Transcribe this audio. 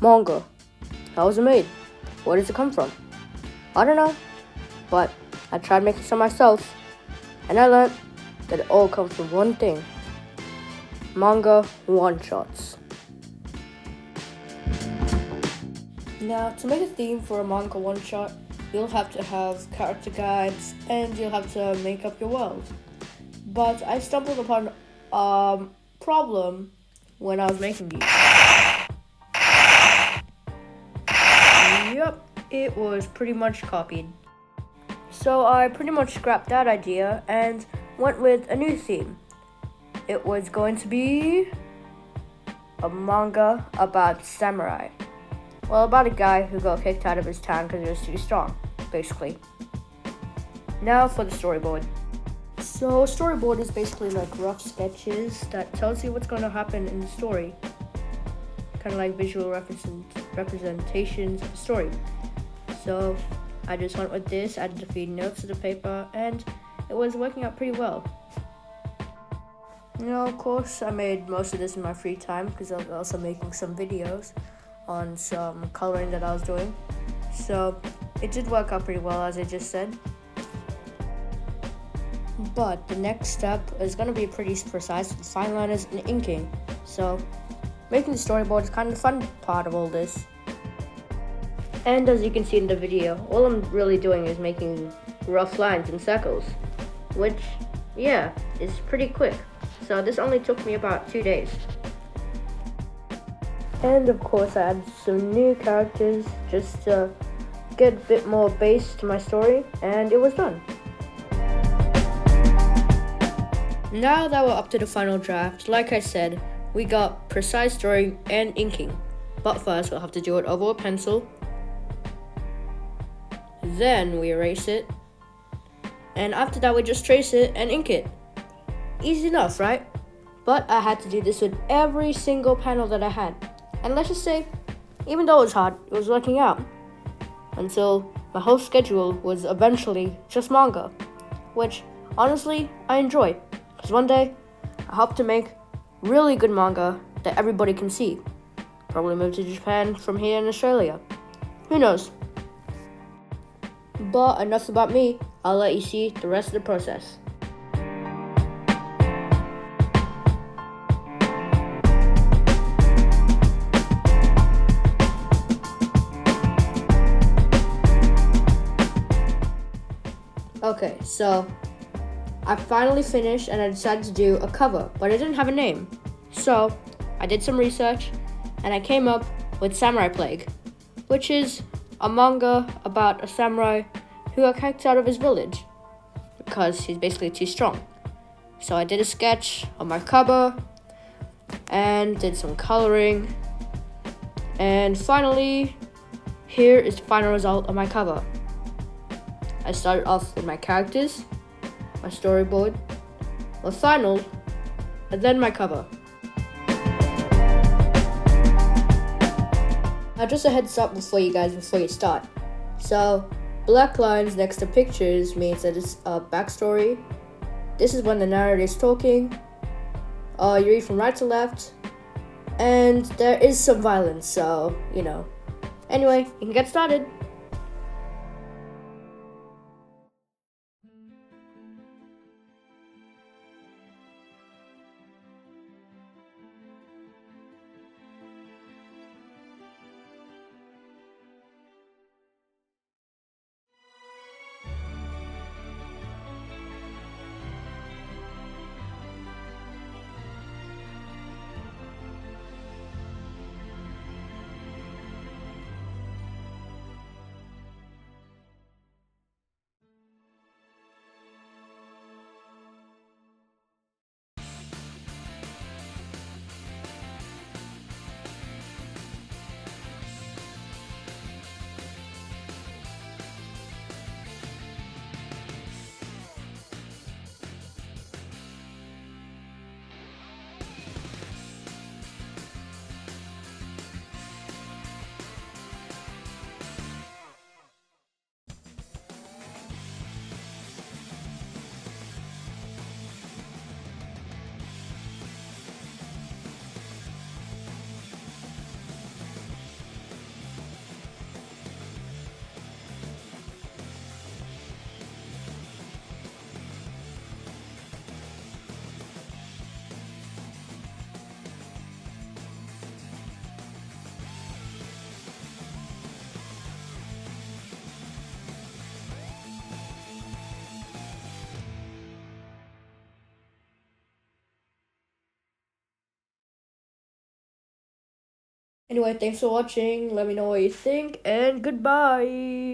Manga. How was it made? Where does it come from? I don't know, but I tried making some myself, and I learned that it all comes from one thing: manga one-shots. Now, to make a theme for a manga one-shot, you'll have to have character guides, and you'll have to make up your world. But I stumbled upon a problem when I was making these. Yep, it was pretty much copied. So I pretty much scrapped that idea and went with a new theme. It was going to be a manga about samurai. Well, about a guy who got kicked out of his town because he was too strong, basically. Now for the storyboard. So a storyboard is basically like rough sketches that tells you what's going to happen in the story. Kind of like visual representations of the story. So I just went with this, added a few notes to the paper, and it was working out pretty well. Of course, I made most of this in my free time because I was also making some videos on some coloring that I was doing. So it did work out pretty well, as I just said. But the next step is going to be pretty precise with fine liners and inking. So making the storyboard is kind of the fun part of all this. And as you can see in the video, all I'm really doing is making rough lines and circles, which, yeah, is pretty quick. So this only took me about 2 days. And of course I added some new characters just to get a bit more base to my story, and it was done. Now that we're up to the final draft, like I said, we got precise drawing and inking. But first we'll have to do it over a pencil. Then we erase it. And after that we just trace it and ink it. Easy enough, right? But I had to do this with every single panel that I had. And let's just say, even though it was hard, it was working out. Until my whole schedule was eventually just manga. Which, honestly, I enjoy. Because one day, I hope to make really good manga that everybody can see. Probably move to Japan from here in Australia. Who knows? But enough about me. I'll let you see the rest of the process. Okay, so I finally finished and I decided to do a cover, but I didn't have a name. So I did some research and I came up with Samurai Plague, which is a manga about a samurai who got kicked out of his village because he's basically too strong. So I did a sketch on my cover and did some coloring, and finally here is the final result of my cover. I started off with my characters, my storyboard, my final, and then my cover. Now just a heads up before you start. So, black lines next to pictures means that it's a backstory. This is when the narrator is talking. You read from right to left, and there is some violence, so, Anyway, you can get started. Anyway, thanks for watching. Let me know what you think, and goodbye.